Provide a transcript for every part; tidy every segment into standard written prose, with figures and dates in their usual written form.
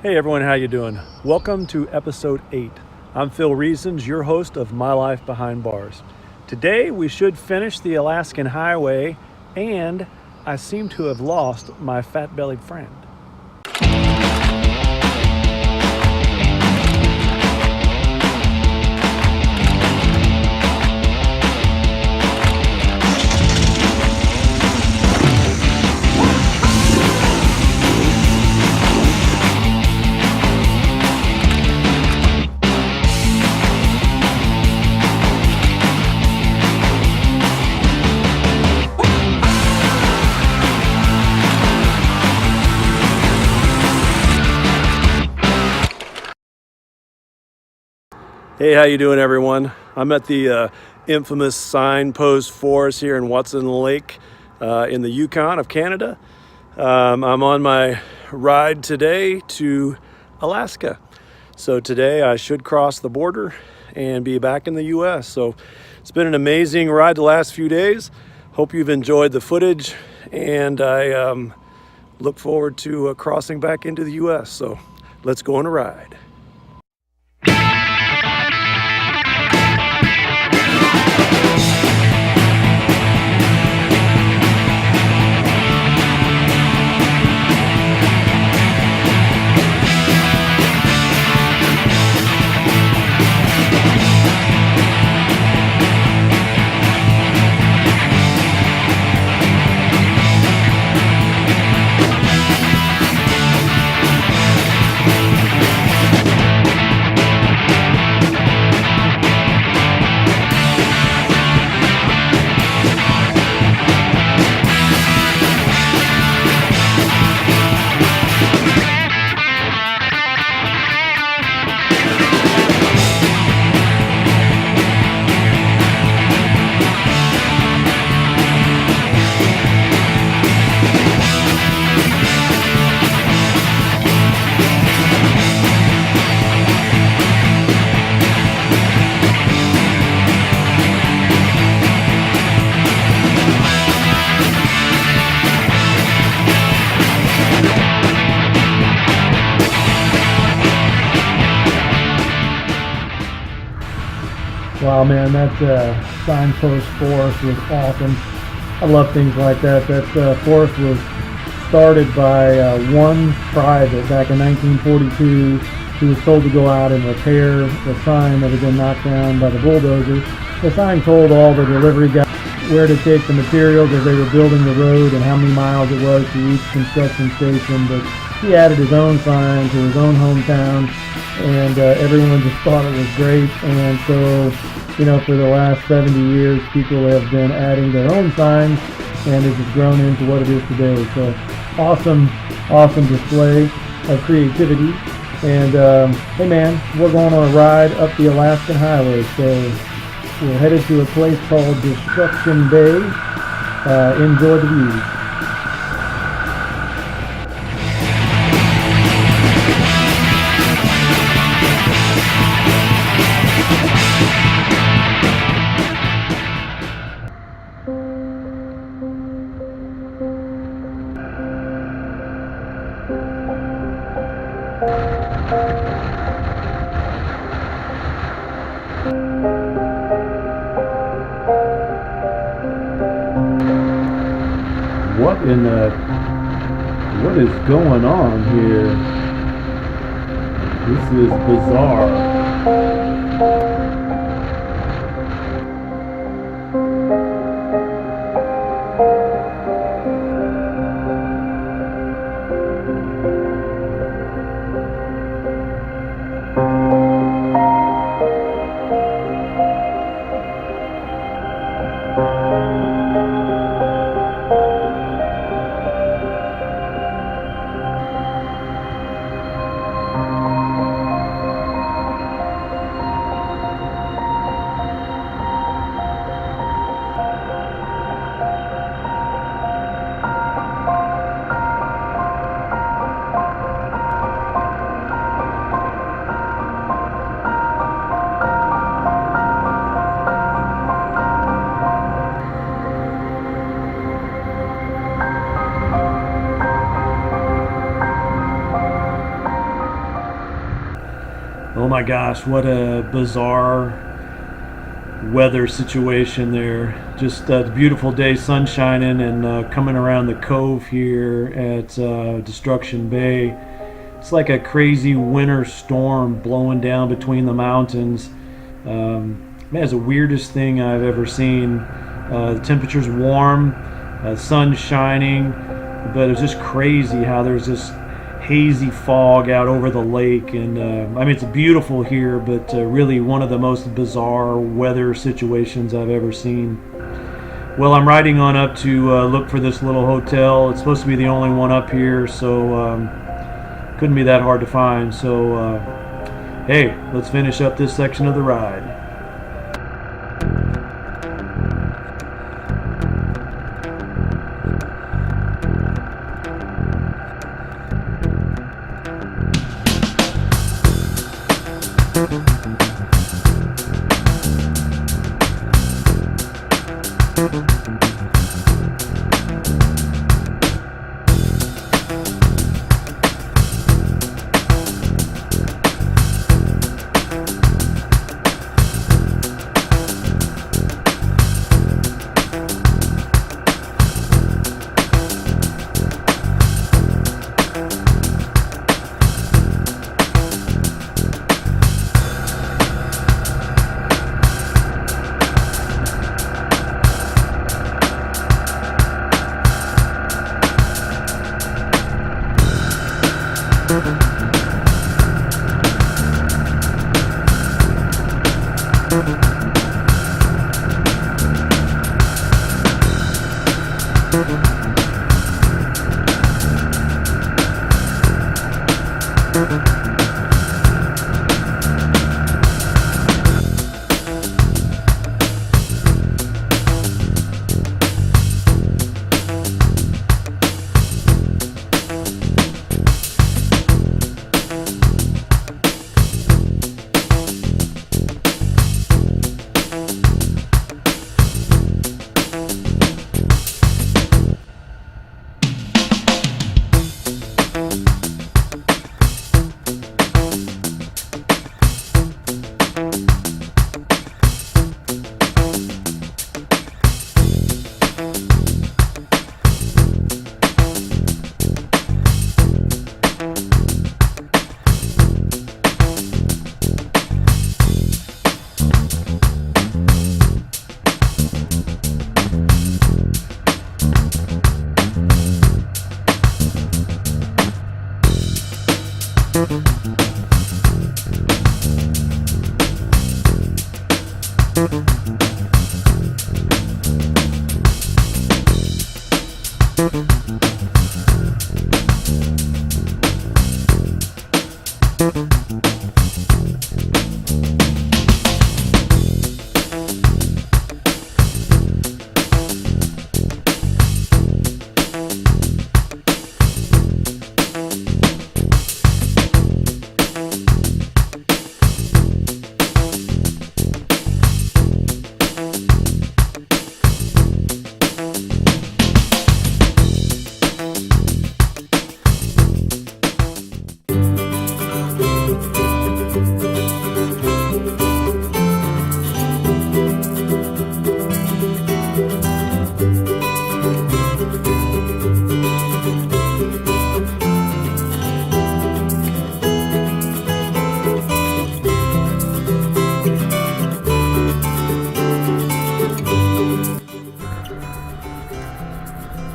Hey everyone, how you doing? Welcome to episode 8. I'm Phil Reasons, your host of My Life Behind Bars. Today we should finish the Alaskan Highway, and I seem to have lost my fat-bellied friend. Hey, how you doing, everyone? I'm at the infamous signpost forest here in Watson Lake in the Yukon of Canada. I'm on my ride today to Alaska. So today I should cross the border and be back in the U.S. So it's been an amazing ride the last few days. Hope you've enjoyed the footage, and I look forward to crossing back into the U.S. So let's go on a ride. Wow, man, that signpost forest was awesome. I love things like that. That forest was started by one private back in 1942 who was told to go out and repair the sign that had been knocked down by the bulldozers. The sign told all the delivery guys where to take the materials as they were building the road and how many miles it was to each construction station, but he added his own sign to his own hometown, and everyone just thought it was great. And so, you know, for the last 70 years, people have been adding their own signs, and it has grown into what it is today. So awesome display of creativity. And hey man, we're going on a ride up the Alaskan Highway. So we're headed to a place called Destruction Bay. Enjoy the views. What is going on here? This is bizarre. my gosh, what a bizarre weather situation there. Just a beautiful day, sun shining, and coming around the cove here at Destruction Bay. It's like a crazy winter storm blowing down between the mountains. Man, it's the weirdest thing I've ever seen. The temperature's warm, sun shining, but it's just crazy how there's this hazy fog out over the lake. And I mean, it's beautiful here, but really one of the most bizarre weather situations I've ever seen. Well, I'm riding on up to look for this little hotel. It's supposed to be the only one up here, so couldn't be that hard to find. So hey, let's finish up this section of the ride.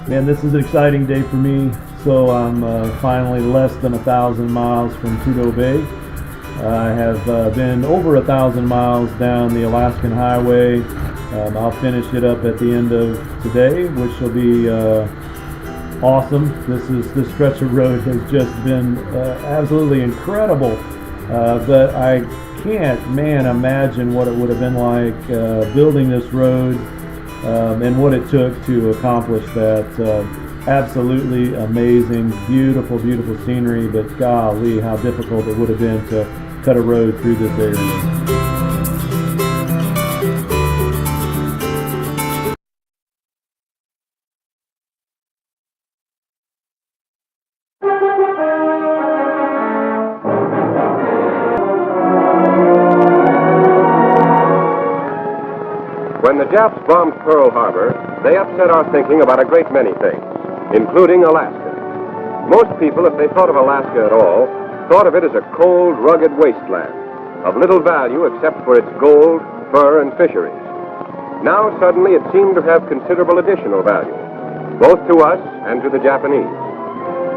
Man, this is an exciting day for me. So I'm finally less than 1,000 miles from Prudhoe Bay. I have been over 1,000 miles down the Alaskan Highway. I'll finish it up at the end of today, which will be awesome. This stretch of road has just been absolutely incredible. But I can't, imagine what it would have been like building this road. And what it took to accomplish that. Absolutely amazing, beautiful, beautiful scenery, but golly, how difficult it would have been to cut a road through this area. When the Japs bombed Pearl Harbor, they upset our thinking about a great many things, including Alaska. Most people, if they thought of Alaska at all, thought of it as a cold, rugged wasteland, of little value except for its gold, fur, and fisheries. Now, suddenly, it seemed to have considerable additional value, both to us and to the Japanese.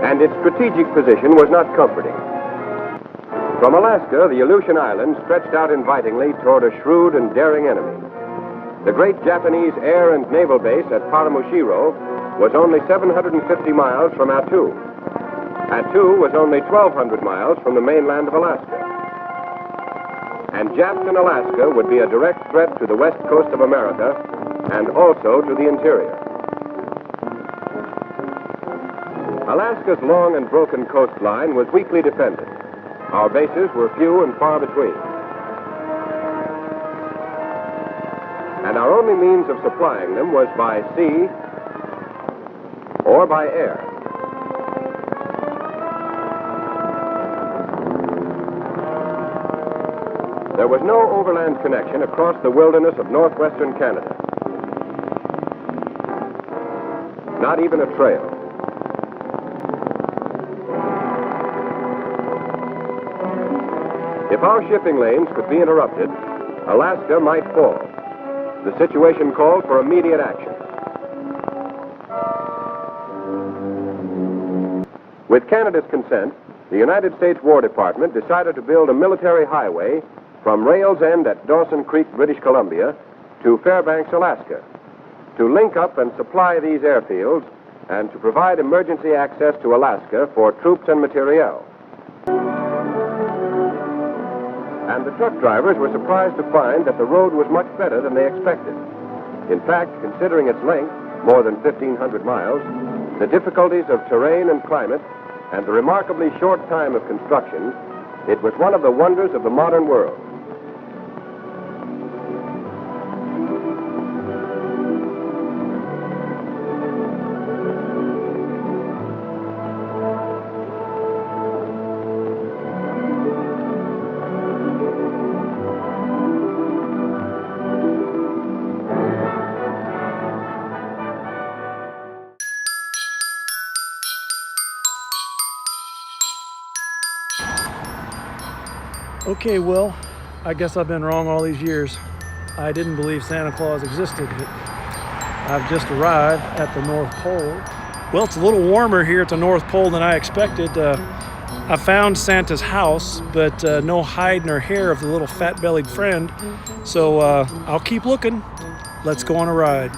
And its strategic position was not comforting. From Alaska, the Aleutian Islands stretched out invitingly toward a shrewd and daring enemy. The great Japanese air and naval base at Paramushiro was only 750 miles from Attu. Attu was only 1,200 miles from the mainland of Alaska. And Japs in Alaska would be a direct threat to the west coast of America and also to the interior. Alaska's long and broken coastline was weakly defended. Our bases were few and far between. And our only means of supplying them was by sea or by air. There was no overland connection across the wilderness of northwestern Canada. Not even a trail. If our shipping lanes could be interrupted, Alaska might fall. The situation called for immediate action. With Canada's consent, the United States War Department decided to build a military highway from Rails End at Dawson Creek, British Columbia, to Fairbanks, Alaska, to link up and supply these airfields and to provide emergency access to Alaska for troops and materiel. And the truck drivers were surprised to find that the road was much better than they expected. In fact, considering its length, more than 1,500 miles, the difficulties of terrain and climate, and the remarkably short time of construction, it was one of the wonders of the modern world. Okay, Will, I guess I've been wrong all these years. I didn't believe Santa Claus existed, but I've just arrived at the North Pole. Well, it's a little warmer here at the North Pole than I expected. I found Santa's house, but no hide nor hair of the little fat-bellied friend. So I'll keep looking. Let's go on a ride.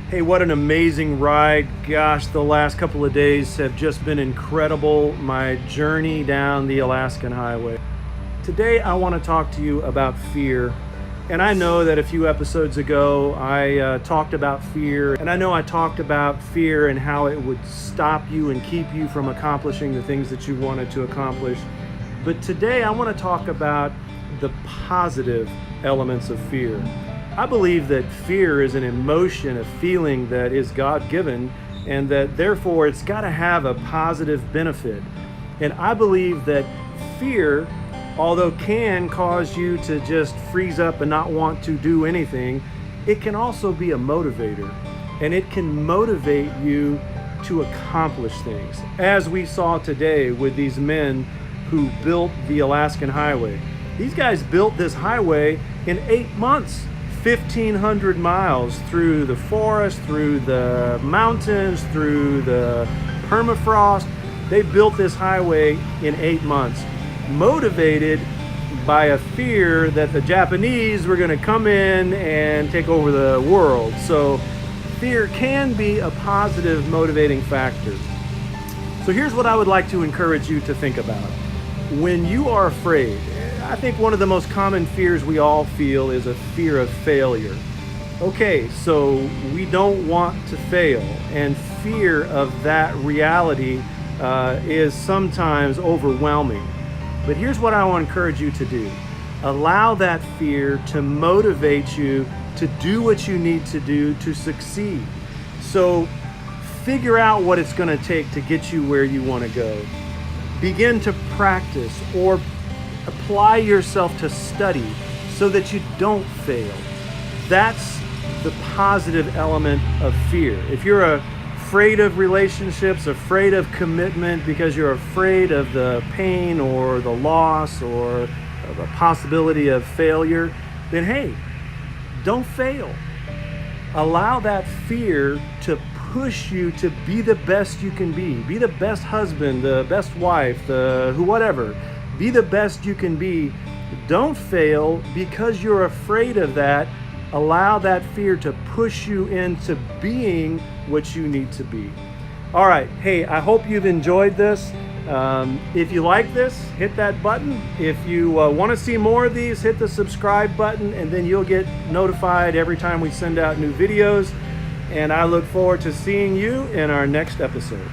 Hey, what an amazing ride. Gosh, the last couple of days have just been incredible. My journey down the Alaskan Highway. Today, I want to talk to you about fear. And I know that a few episodes ago, I talked about fear. And I know I talked about fear and how it would stop you and keep you from accomplishing the things that you wanted to accomplish. But today, I want to talk about the positive elements of fear. I believe that fear is an emotion, a feeling that is God-given, and that therefore it's got to have a positive benefit. And I believe that fear, although can cause you to just freeze up and not want to do anything, it can also be a motivator, and it can motivate you to accomplish things. As we saw today with these men who built the Alaskan Highway. These guys built this highway in 8 months. 1,500 miles through the forest, through the mountains, through the permafrost. They built this highway in 8 months, motivated by a fear that the Japanese were going to come in and take over the world. So fear can be a positive motivating factor. So here's what I would like to encourage you to think about. When you are afraid, I think one of the most common fears we all feel is a fear of failure. Okay, so we don't want to fail, and fear of that reality is sometimes overwhelming. But here's what I want to encourage you to do. Allow that fear to motivate you to do what you need to do to succeed. So figure out what it's going to take to get you where you want to go. Begin to practice or apply yourself to study so that you don't fail. That's the positive element of fear. If you're afraid of relationships, afraid of commitment because you're afraid of the pain or the loss or the possibility of failure, then hey, don't fail. Allow that fear to push you to be the best you can be. Be the best husband, the best wife, whatever. Be the best you can be. Don't fail because you're afraid of that. Allow that fear to push you into being what you need to be. All right, hey, I hope you've enjoyed this. If you like this, hit that button. If you want to see more of these, hit the subscribe button, and then you'll get notified every time we send out new videos. And I look forward to seeing you in our next episode.